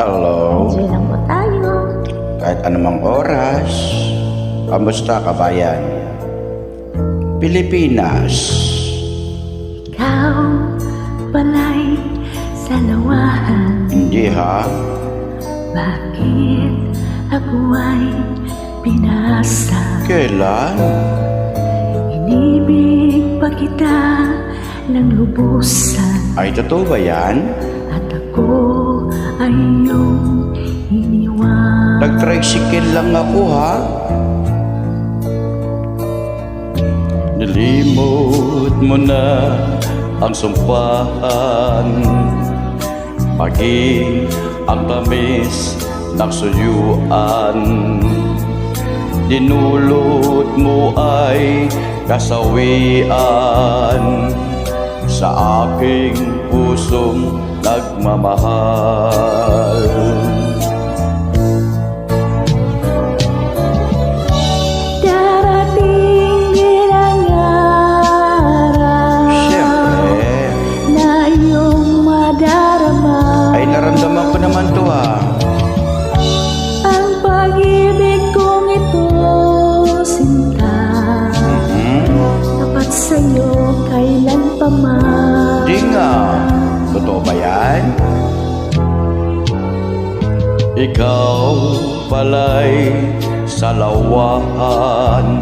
Hello. Enjoy lang po tayo. Kahit anumang oras. Kamusta kabayan? Pilipinas. Ikaw pala'y salawahan. Hindi ha? Bakit ako ay pinasa? Kailan? Inibig pa kita ng lubusan. Ay, totoo ba yan? At ako ay iyong iniwan. Nag-tricycle lang ako ha? Nilimot mo na ang sumpahan, maging ang tamis ng suyuan. Dinulot mo ay kasawian sa aking pusong nagmamahal. Darating din ang araw, Siyempre, na iyong madarama ay naramdaman ko naman to ha. ang pag-ibig kong ito, sinta. Tapat sa'yo kailan pa man. Di nga, totoo ba yan? Ikaw pala'y salawahan.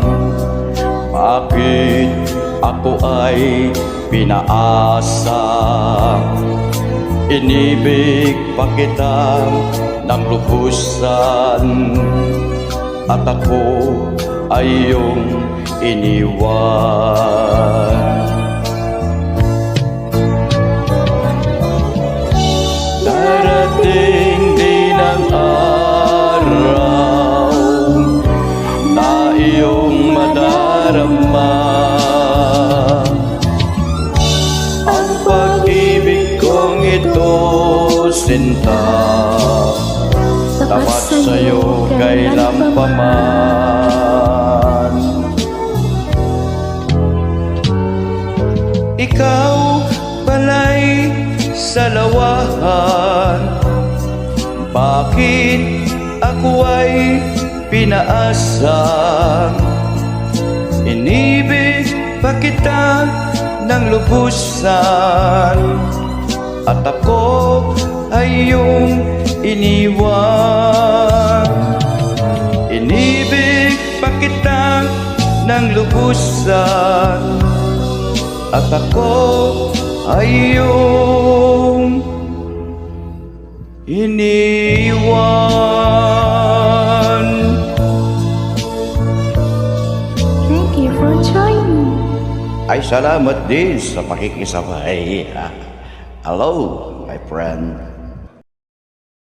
Bakit ako ay pinaasa? Inibig pa kita ng lubusan, at ako ay iyong iniwan. Darating din ang araw na iyong madarama ang pag-ibig kong ito, sinta. Tapat sa'yo kailan pa man. Ikaw pala'y salawahan. Bakit ako ay pinaasa? Inibig pa kita ng lubusan, at ako ay iyong iniwan. Inibig pa kita ng lubusan, at ako ay iyong iniwan. Thank you for joining. Ay, salamat din sa pakikisabay. Hello, my friend.